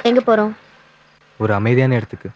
எங்க போறோம்? ஒரு அமைதியான இடத்துக்கு.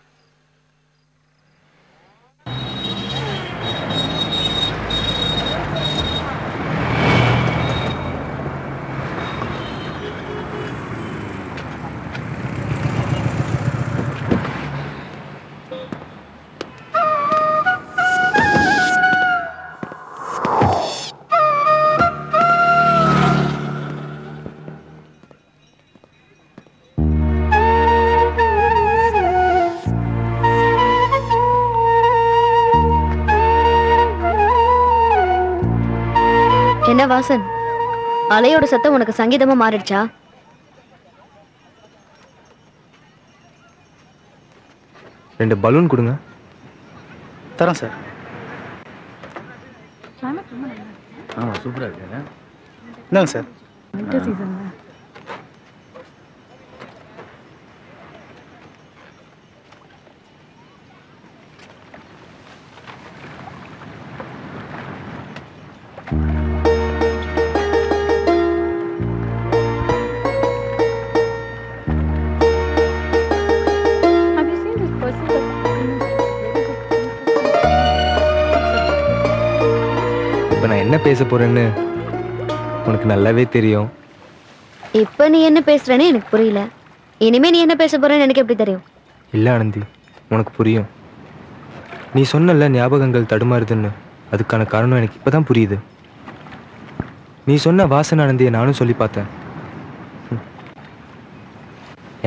என்ன வாசன், அலையோட சத்தம் உனக்கு சங்கீதமா மாறிடுச்சா? ரெண்டு பலூன் கொடுங்க. தரேன் சார். சூப்பராக இருக்கு. இந்தாங்க சார். நான் என்ன பேச போறேன்னு உனக்கு நல்லாவே தெரியும். இப்ப நீ என்ன பேசுறேன்னு எனக்கு புரியல. இனிமே நீ என்ன பேச போறேன்னு எனக்கு எப்படி தெரியும்? இல்ல ஆனந்தி, உனக்கு புரியும். நீ சொன்னல ஞாபகங்கள் தடுமாறுதுன்னு, அதுக்கான காரணம் எனக்கு இப்பதான் புரியுது. நீ சொன்ன வாசன் ஆனந்தியை நானும் சொல்லி பார்த்தேன்.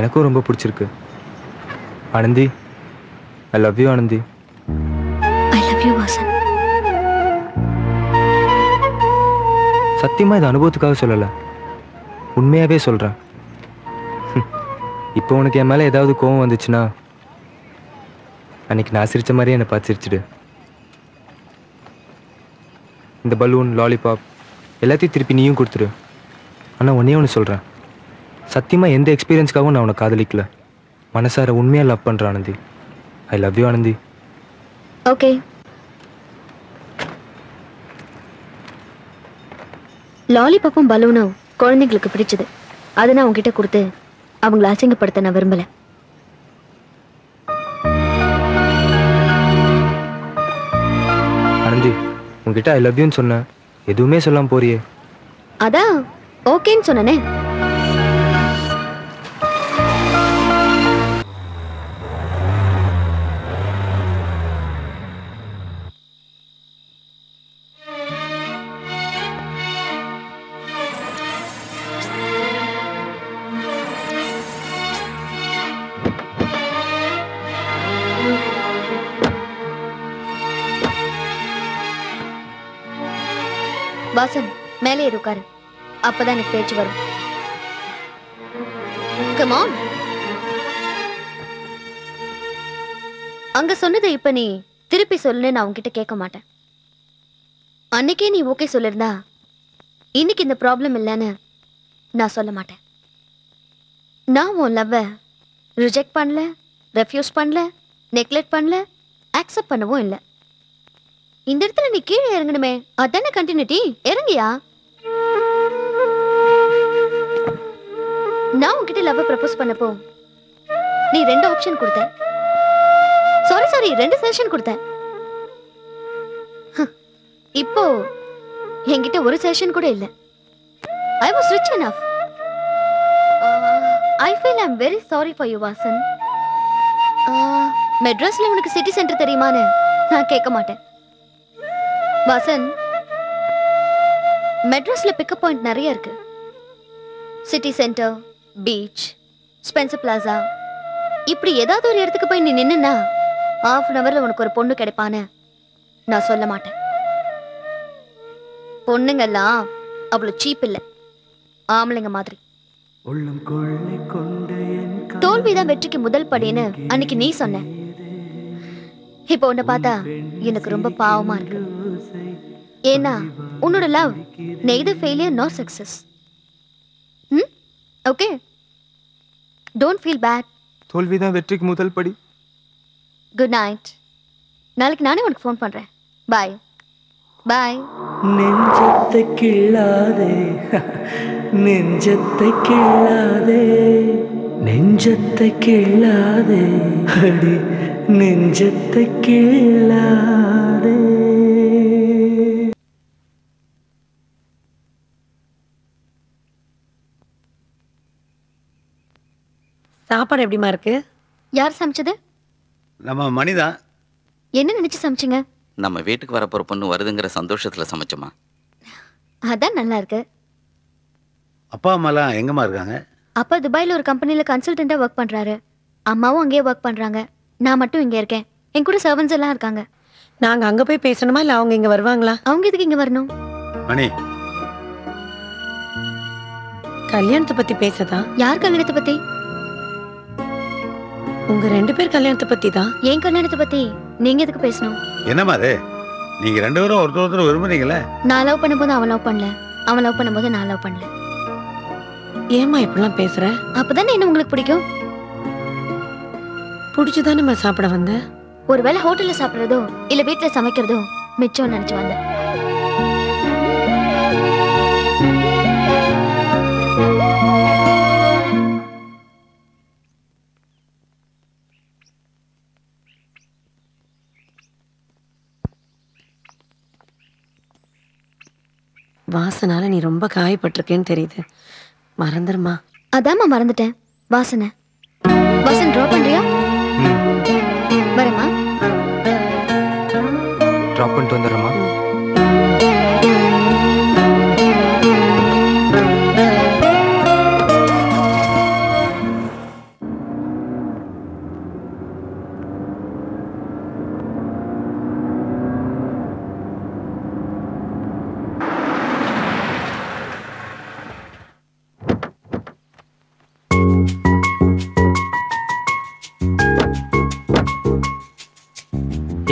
எனக்கும் ரொம்ப பிடிச்சிருக்கு. Anandhi, I love you Anandhi. I love you Vasan. சத்தியமா இது அனுபவத்துக்காக சொல்லல, உண்மையாவே சொல்றேன். இப்போ உனக்கு என் மேல ஏதாவது கோவம் வந்துச்சுன்னா அன்னைக்கு நான் சிரிச்ச மாதிரியே என்னை பார்த்து சிரிச்சிடு. இந்த பலூன், லாலிபாப் எல்லாத்தையும் திருப்பி நீயும் கொடுத்துரு. ஆனால் ஒன்னே ஒன்று சொல்கிறேன், சத்தியமாக எந்த எக்ஸ்பீரியன்ஸ்க்காகவும் நான் உன்னை காதலிக்கல. மனசார உண்மையாக லவ் பண்ணுறேன் Anandhi. I love you Anandhi. Okay. லாலிபாப்பும் பலூனும் குழந்தைங்களுக்கு பிடிச்சது. அதை நான் உங்ககிட்ட கொடுத்து அவங்கள அசிங்கப்படுத்த நான் விரும்பல. ஆனந்தி, உங்ககிட்ட ஐ லவ் யூன்னு சொன்னேன், எதுவுமே சொல்லாம போறியே. அதான் ஓகேன்னு சொன்னனே. வாசன், மேலே இருக்காரு. அப்பதான் எனக்கு பேச்சு வரும். Come on. அங்க சொன்னதை இப்ப நீ திருப்பி சொல்லு. நான் உன்கிட்ட கேட்க மாட்டேன். அன்னைக்கே நீ ஓகே சொல்லிருந்தா இன்னைக்கு இந்த ப்ராப்ளம் இல்லைன்னு நான் சொல்ல மாட்டேன். நான் உன் லவ்வ ரிஜெக்ட் பண்ணல, ரெஃப்யூஸ் பண்ணல, நெக்லெக்ட் பண்ணல, அக்செப்ட் பண்ணவும் இல்லை. இந்த இடத்துல நீ கீழே இறங்கணுமே, அதானே கண்டினியூட்டி. இறங்கியா? நான் உன்கிட்ட லவ் ப்ரப்போஸ் பண்ணப்போ நீ ரெண்டு ஆப்ஷன் கொடுத்த. சாரி, ரெண்டு செஷன் கொடுத்த. இப்போ என்கிட்ட ஒரு செஷன் கூட இல்ல. I was rich enough. I feel I'm very sorry for you, Vasan. மெட்ராஸ்ல உனக்கு சிட்டி சென்டர் தெரியுமான்னு நான் கேட்க மாட்டேன். வாசன், மெட்ராஸ்ல பிக்கப் பாயிண்ட் நிறைய இருக்கு. City centre, beach, Spencer plaza, இப்படி ஏதாவது ஒரு இடத்துக்கு போய் நீ நின்னுனா ½ an hourல உனக்கு ஒரு பொண்ணு கிடைப்பான்னு நான் சொல்ல மாட்டேன். பொண்ணுங்கெல்லாம் அவ்வளவு சீப் இல்ல, ஆம்பளைங்க மாதிரி. தோல்விதான் வெற்றிக்கு முதல் படின்னு அன்னைக்கு நீ சொன்ன. இப்போ உன்னை பார்த்தா எனக்கு ரொம்ப பாவமா இருக்கு. ஏன்னா உன்னோட love neither failure nor success. Okay, don't feel bad. தோல்விதான் வெற்றிக்கு முதல் படி. Good night. நாளைக்கு நானே உனக்கு ஃபோன் பண்றேன். பாய் பாய். நெஞ்சத்தை கிள்ளாதே, நெஞ்சத்தை கிள்ளாதே, நெஞ்சத்தை கிள்ளாதே அடி நெஞ்சத்தை கிள்ளாதே. சாப்பாடு எப்படிமா இருக்கு? யார் சமைச்சது? நம்ம மணிதான். என்ன நினைச்சு சமைச்சிங்க? நம்ம வீட்டுக்கு வரப்போற பொண்ணு வருதுங்கிற சந்தோஷத்துல சமைச்சோமா. அதான் நல்லா இருக்கு. அப்பா அம்மாலாம் எங்கம்மா இருக்காங்க? அப்பா துபாயில ஒரு கம்பெனில கன்சல்டண்டா ஒர்க் பண்றாரு. அம்மாவும் அங்கேயே ஒர்க் பண்றாங்க. நான் மட்டும் இங்க இருக்கேன். என் கூட சர்வன்ஸ் எல்லாம் இருக்காங்க. நாங்க அங்க போய் பேசணுமா இல்ல அவங்க இங்க வருவாங்களா? அவங்க எதுக்கு இங்க வரணும்? மணி, கல்யாணத்தை பத்தி பேசதா? யார் கல்யாணத்தை பத்தி? உங்க 2 பேர் கல்யாணத்தை பத்தி தான். ஏன் கல்யாணத்தை பத்தி நீங்க எதுக்கு பேசணும்? என்னம்மா அது? நீங்க 2 பேரும் ஒருத்தர் விரும்புறீங்களே. நான் லவ் பண்ணும்போது அவன் லவ் பண்ணல, அவன் லவ் பண்ணும்போது நான் லவ் பண்ணல. ஏமா இப்படிலாம் பேசுற? அப்பதானே என்ன உங்களுக்கு பிடிக்கும்? புடிச்சுதான் நம்ம சாப்பிட வந்த. ஒருவேளை ஹோட்டல்ல சாப்பிடுறதோ இல்ல வீட்டுல சமைக்கிறதோ மிச்சம் நினைச்சு வந்தேன். வாசனால நீ ரொம்ப காயப்பட்டிருக்கேன்னு தெரியுது. மறந்துருமா? அதாம்மா மறந்துட்டேன். வாசனை வாசன் ட்ராப் பண்றியா? வரமா? ட்ராப் பண்ணிட்டு வந்துடுறேம்மா.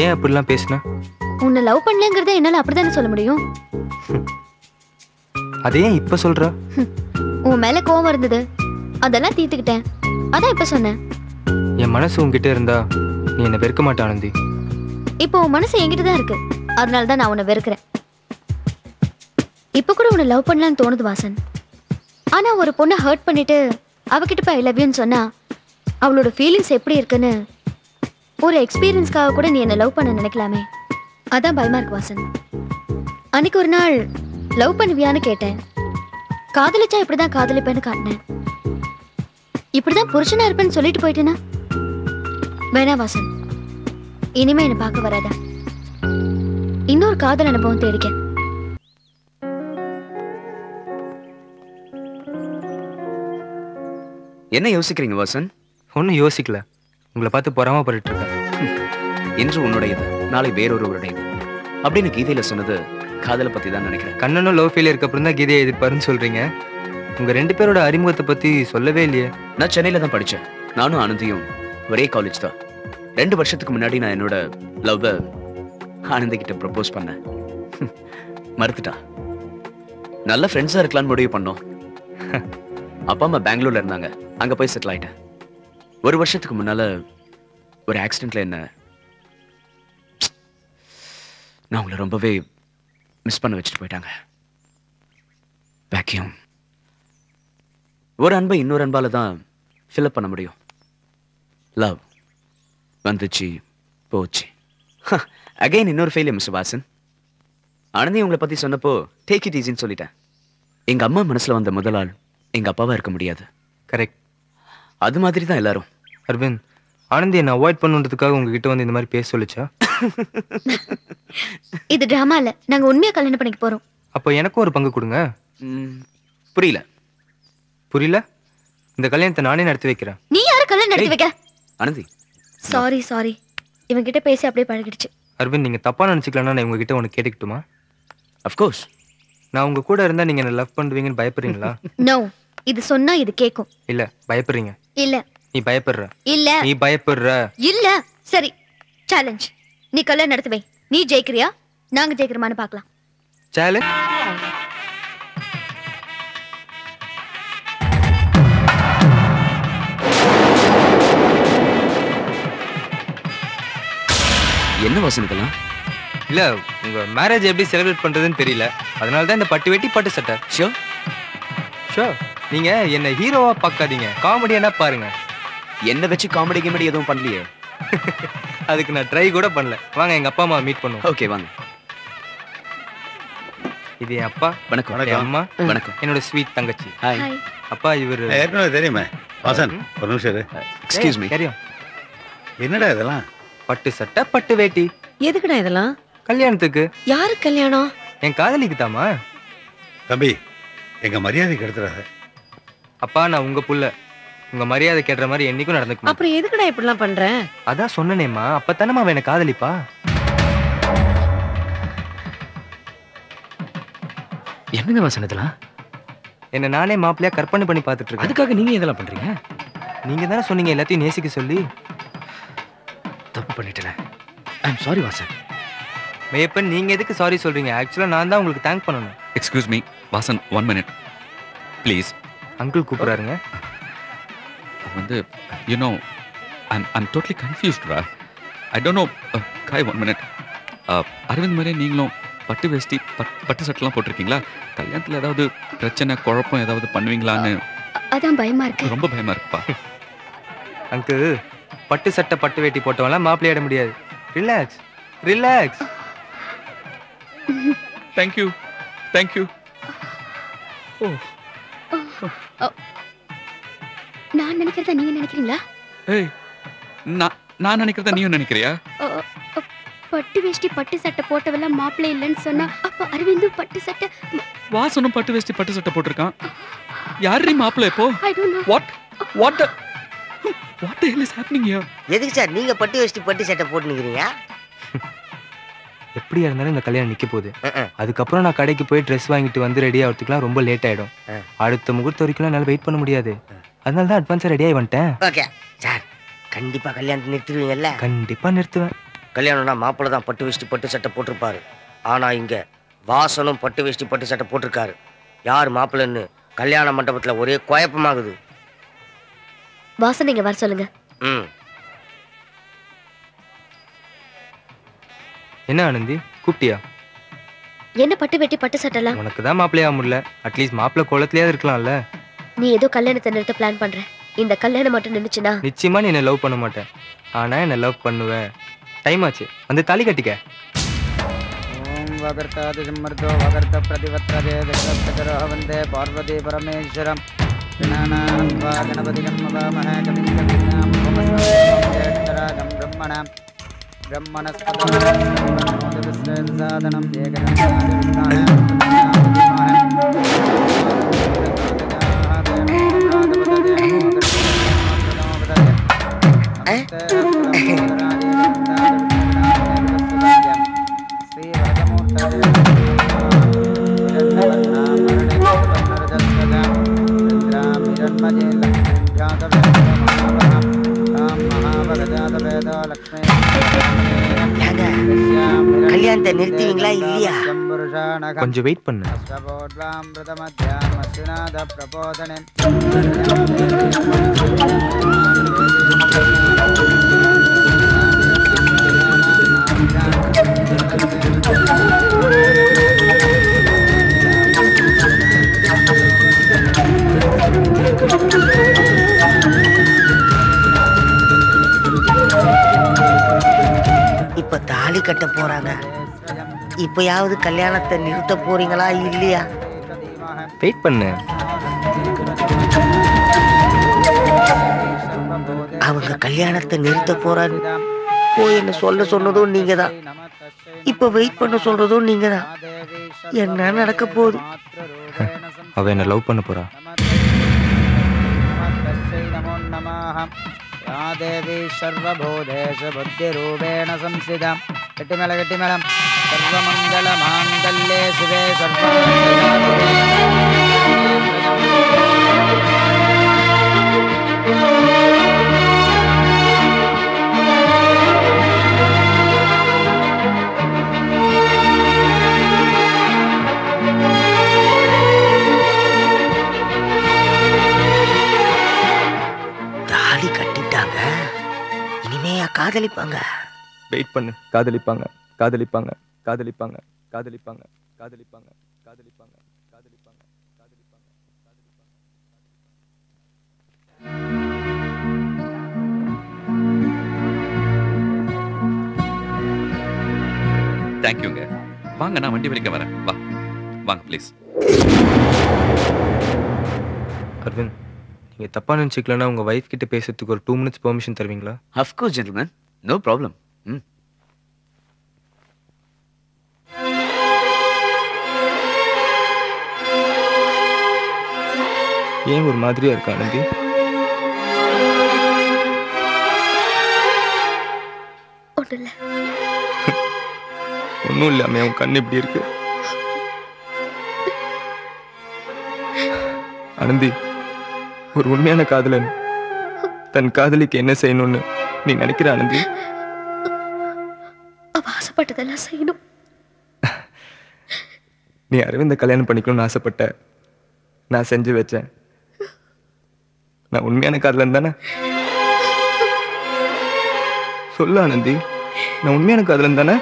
ஏன் அப்படிலாம் பேசுன? உன்னை லவ் பண்ணலங்கிறத என்னால அப்படிதானே சொல்ல முடியும். அதே இப்ப சொல்ற? உன் மேல கோவம் இருந்தது, அதெல்லாம் தீர்த்துக்கிட்டேன். அதான் இப்ப சொன்னேன். என் மனசு உன்கிட்ட இருந்தா நீ என்ன வெறுக்க மாட்ட ஆனந்தி. இப்போ உன் மனசு என்கிட்ட தான் இருக்கு, அதனால தான் நான் உன்னை வெறுக்கிறேன். இப்ப கூட உன்னை லவ் பண்ணலான்னு தோணுது வாசன். ஆனா ஒரு பொண்ணை ஹர்ட் பண்ணிட்டு அவகிட்ட போய் ஐ லவ் யூன்னு சொன்னா அவளோட ஃபீலிங்ஸ் எப்படி இருக்குன்னு ஒரு எக்ஸ்பீரியன்ஸ்க்காக கூட நீ என்ன லவ் பண்ண நினைக்கலாமே. அதான் பயமா இருக்கு வாசன். அன்னைக்கு ஒரு நாள் லவ் பண்ணுவியான்னு கேட்டேன். காதலிச்சா இப்படிதான் காதலிப்பேன்னு காட்டினேன். இப்படிதான் புருஷனா இருப்பேன்னு சொல்லிட்டு போயிட்டேனா? வேணா வாசன், இனிமே என்ன பார்க்க வராதா. இன்னொரு காதல் அனுபவம் தேடிக்க. என்ன யோசிக்கிறீங்க வாசன்? ஒன்னும் யோசிக்கல, உங்களை பார்த்து பொறாமப்பட்டு இருக்கேன். இன்று உன்னுடையது, நாளை வேறொருவருடையது அப்படின்னு கீதையில சொன்னது காதலை பத்தி தான் நினைக்கிறேன். கண்ணனும் லவ் ஃபெயிலியருக்கு அப்புறம் தான் கீதையை எதிர்ப்பாருன்னு சொல்றீங்க. உங்க 2 பேரோட அறிமுகத்தை பத்தி சொல்லவே இல்லையே. நான் சென்னையில தான் படிச்சேன். நானும் ஆனந்தியும் ஒரே காலேஜ் தான். 2 வருஷத்துக்கு முன்னாடி நான் என்னோட லவ் ஆனந்தி கிட்ட ப்ரப்போஸ் பண்ணேன். மறுத்துட்டா. நல்ல ஃப்ரெண்ட்ஸா இருக்கலாம்னு முடிவு பண்ணோம். அப்பா அம்மா பெங்களூர்ல இருந்தாங்க, அங்க போய் செட்டில் ஆயிட்டேன். 1 வருஷத்துக்கு முன்னால ஒரு ஆக்சிடென்ட்ல என்ன நான் உங்களை ரொம்பவே மிஸ் பண்ண வச்சுட்டு போயிட்டாங்க. வேக்யூம். ஒரு அன்பை இன்னொரு அன்பால தான் ஃபில்அப் பண்ண முடியும். லவ் வந்துச்சு போச்சு. அகைன் இன்னொரு ஃபெயிலியர் மிஸ்டர் வாசன். ஆனந்தி உங்களை பத்தி சொன்னப்போ டேக் இட் ஈஸின்னு சொல்லிட்டேன். எங்க அம்மா மனசுல வந்த முதல் ஆள் எங்க அப்பாவா இருக்க முடியாது. கரெக்ட். அது மாதிரி தான் எல்லாரும். அரவிந்த், ஆனந்தி என்ன அவாய்ட் பண்ணுன்றதுக்காக உங்ககிட்ட வந்து இந்த மாதிரி பேச சொல்லிச்சா? இது டிராமா இல்ல, நாங்க உண்மையா கல்யாணம் பண்ணிக்க போறோம். அப்போ எனக்கும் ஒரு பங்கு கொடுங்க. புரியல. புரியல? இந்த கல்யாணத்தை நானே நடத்தி வைக்கிறேன். நீ யார கல்யாணம் நடத்தி வைக்க? ஆனந்தி, சாரி இவன் கிட்ட பேசி அப்படியே பழகிடுச்சு. அரவிந்த், நீங்க தப்பா நினைச்சுக்கலன்னா நான் உங்ககிட்ட ஒன்று கேட்டுக்கிட்டுமா? அஃப்கோர்ஸ். நான் உங்க கூட இருந்தா நீங்க என்ன லவ் பண்ணுவீங்கன்னு பயப்படுறீங்களா? நோ, இது சொன்னா இது கேக்கும். இல்ல பயப்படுறீங்க. இல்ல நீ பயப்படுற. இல்ல நீ பயப்படுற. இல்ல. சரி, சேலஞ்ச். நீ கல்யாணம் நடத்துவே. நீ ஜெயிக்கிறியா, நாங்க ஜெயிக்கிறோமான்னு பார்க்கலாம். சேலஞ்ச். என்ன வாசன் இதெல்லாம்? இல்ல, உங்க மேரேஜ் எப்படி செலிப்ரேட் பண்றதுன்னு தெரியல, அதனால தான் இந்த பட்டு வெட்டி பட்டு சட்டை. ஷோ ஷோ நீங்க என்ன ஹீரோவா பார்க்காதீங்க, காமெடியானா பாருங்க. என்ன வச்சு காமெடி கிமெடி எதுவும் பண்ணலையே. அதுக்கு நான் ட்ரை கூட பண்ணல. வாங்க எங்க அப்பா அம்மா மீட் பண்ணுவோம். ஓகே வாங்க. இது என் அப்பா. வணக்கம். என் அம்மா. வணக்கம். என்னோட ஸ்வீட் தங்கச்சி. ஹாய். அப்பா இவரு ஏற்கனவே தெரியுமே. வாசன் ஒரு நிமிஷம் இரு. Excuse me. தெரியும். என்னடா இதெல்லாம்? பட்டு சட்டை பட்டு வேட்டி. எதுக்குடா இதெல்லாம்? கல்யாணத்துக்கு. யாரு கல்யாணம்? என் காதலிக்கு தாமா. தம்பி எங்க மரியாதை கெடுத்துறாத. அப்பா நான் உங்க புள்ள, உங்க மரியாதை கேட்ற மாதிரி என்னைக்கும் நடந்துக்கணும். அப்புறம் எதுக்குடா இப்படிலாம் பண்ற? அதான் சொன்னனேம்மா, அப்பத்தானம்மா அவன் என்ன காதலிப்பா. என்னங்க வாசன் இதெல்லாம்? என்ன நானே மாப்பிள்ளையா கற்பனை பண்ணி பார்த்துட்டு இருக்கேன். அதுக்காக நீங்க இதெல்லாம் பண்றீங்க? நீங்க தானே சொன்னீங்க எல்லாத்தையும் நேசிக்க சொல்லி. தப்பு பண்ணிட்டேன். ஐ அம் சாரி வாசன். மேப்பன் நீங்க எதுக்கு சாரி சொல்றீங்க? ஆக்சுவலா நான் தான் உங்களுக்கு தேங்க் பண்ணணும். Excuse me Vasan, 1 minute please. Uncle கூப்பிடுறாருங்க. அது வந்து யூனோ ஐம் டோட்டலி கன்ஃபியூஸ்டா. I don't know. காய் 1 minute. அரவிந்த் மாதிரி நீங்களும் பட்டு வேஷ்டி பட்டு சட்டெல்லாம் போட்டிருக்கீங்களா? கல்யாணத்தில் ஏதாவது பிரச்சனை குழப்பம் ஏதாவது பண்ணுவீங்களான்னு அதான் பயமா இருக்கு. ரொம்ப பயமா இருக்குப்பா. அங்கிள் பட்டு சட்டை பட்டு வேட்டி போட்டவங்களாம் மாப்பிள்ளையாட முடியாது. Relax relax. Thank you thank you. ஓ நான் நினைக்கிறதா நீங்க நினைக்கிறீங்களா? ஏய் நான் நினைக்கிறதா நீயும் நினைக்கிறியா? பட்டு வேஷ்டி பட்டு சட்டை போட்டவெல்லாம் மாப்பிள்ளை இல்லைன்னு சொன்னா அப்ப அரவிந்து பட்டு சட்டை. வாசனும் பட்டு வேஷ்டி பட்டு சட்டை போட்டிருக்கான். யாரு மாப்பிள்ளை இப்போ? I don't know. What the hell is happening here? எதுக்கு சார் நீங்க பட்டு வேஷ்டி பட்டு சட்டை போட்டுக்கிறீங்க? எப்படியா இருந்தாலும் இந்த கல்யாணம் நிக்க போகுது. அதுக்கப்புறம் நான் கடைக்கு போய் ட்ரெஸ் வாங்கிட்டு வந்து ரெடி ஆகிறதுக்குலாம் ரொம்ப லேட் ஆயிடும். அடுத்த முகூர்த்த வரைக்கும் என்னால வெயிட் பண்ண முடியாது. அதனால தான் அட்வான்ஸா ரெடி ஆகி வந்துட்டேன். ஓகே சார், கண்டிப்பா கல்யாணத்தை நிறுத்திடுவீங்கல்ல? கண்டிப்பா நிறுத்துவேன். கல்யாணம்னா மாப்பிள்ளை தான் பட்டு வேஷ்டி பட்டு சட்டை போட்டிருப்பாரு. ஆனா இங்க வாசனும் பட்டு வேஷ்டி பட்டு சட்டை போட்டிருக்காரு. யார் மாப்பிள்ளைன்னு கல்யாண மண்டபத்துல ஒரே குழப்பமாகுது. வாசன் நீங்க வர சொல்லுங்க. என்ன ஆனந்தி கூப்பிட்டியா? என்ன பட்டு வெட்டி பட்டு சட்டெல்லாம்? உனக்கு தான் மாப்பிள்ளையா முடியல, அட்லீஸ்ட் மாப்பிள்ளை கோலத்திலேயே இருக்கலாம்ல. நீ ஏதோ கல்யாணத்தை நிறுத்த பிளான் பண்ற. இந்த கல்யாணம் மட்டும் நின்னுச்சுன்னா நிச்சயமா நீ என்ன லவ் பண்ண மாட்டேன். ஆனா என்ன லவ் பண்ணுவேன். டைம் ஆச்சு, வந்து தாலி கட்டிக்க. ஓம் வகர்த்தாதி சம்மர்தோ வகர்த்த பிரதிவத்ரதே தக்ஷப்தகரோ வந்தே பார்வதி பரமேஸ்வரம் பிரணானாம் வா கணபதிகம் மவாமஹ கவிம் கவீனாம் உபமஸ்ரவம் ஜேஷ்டராஜம் பிரம்மணாம் பிரம்மணஸ்பதம் கல்யாணத்தை நிறுத்துவீங்களா இல்லையா? கொஞ்சம் வெயிட் பண்ணு. இப்ப தாலி கட்ட போறாங்க. இப்பயாவது கல்யாணத்தை நிறுத்த போறீங்களா இல்லையா? வெயிட் பண்ணு. அவங்க கல்யாணத்தை நிறுத்த போறாங்க. போய் என்ன சொல்ல சொன்னதும் நீங்க தான். இப்ப வெயிட் பண்ண சொல்றதும் நீங்க தான். என்ன நடக்க போகுது? அவ என்ன லவ் பண்ண போறா. தேவி சர்வபூதேஷ புத்திரூபேண சம்ஸ்திதா. கெட்டிமேளம் கெட்டிமேளம். சர்வமங்கல மாங்கல்யே சிவே தாலி கட்டிட்டாங்க. இனிமையா காதலிப்பாங்க. வெயிட் பண்ணு. காதலிப்பாங்க காதலிப்பாங்க காதலிப்பாங்க காதலிப்பாங்க காதலிப்பாங்க காதலிப்பாங்க காதலிப்பாங்க காதலிப்பாங்க காதலிப்பாங்க. தேங்க்யூங்க. வாங்க, நான் வண்டி வரைக்கும் வரேன். வா வாங்க ப்ளீஸ். அரவிந்த், நீங்கள் தப்பாக நினச்சிக்கலன்னா உங்கள் ஒய்ஃப் கிட்ட பேசுறதுக்கு ஒரு 2 minutes பெர்மிஷன் தருவீங்களா? Of course gentleman, no problem. ஏன் ஒரு மாதிரியா இருக்கா ஆனந்தி? ஒன்றும் இல்லாம உன் கண் இப்படி இருக்கு. ஆனந்தி, ஒரு உண்மையான காதலன் தன் காதலிக்கு என்ன செய்யணும்னு நீ நினைக்கிற ஆனந்தி? அவ ஆசைப்பட்டதெல்லாம் செய்யணும். நீ அரவிந்த கல்யாணம் பண்ணிக்கணும்னு ஆசைப்பட்ட, நான் செஞ்சு வச்சேன். நான் உண்மையான காதலன் தானே? சொல்லு ஆனந்தி, நான் உண்மையான காதலன் தானே?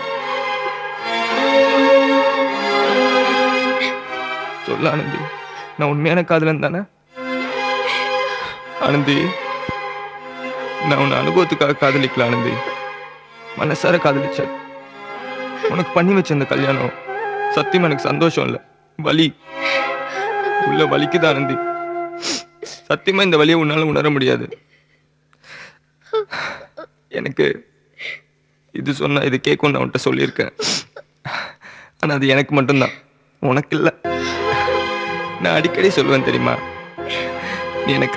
சொல்லு ஆனந்தி, நான் உண்மையான காதலன் தானே? ஆனந்தி, நான் உன்னை அனுபவத்துக்காக காதலிக்கல ஆனந்தி, மனசார காதலிச்சேன். உனக்கு பண்ணி வச்ச இந்த கல்யாணம் சத்தியமா எனக்கு சந்தோஷம் இல்லை, வலி. உள்ள வலிக்குது ஆனந்தி. சத்தியமா இந்த வலியை உன்னால உணர முடியாது. எனக்கு இது சொன்னா இது கேட்கும் நான் உன்கிட்ட சொல்லியிருக்கேன். ஆனா அது எனக்கு மட்டும்தான், உனக்கு இல்லை. நான் அடிக்கடி சொல்லுவேன் தெரியுமா, நீ எனக்கு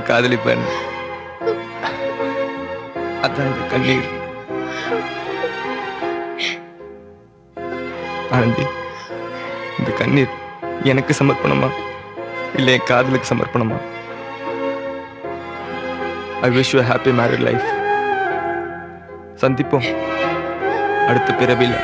காதலிப்பேன்னு. அதான் இந்த கண்ணீர். ஆனந்தி, இந்த கண்ணீர் எனக்கு சமர்ப்பணமா இல்லை என் காதலுக்கு சமர்ப்பணமா? I wish you a happy married life. சந்திப்போம் அடுத்த பிறவில.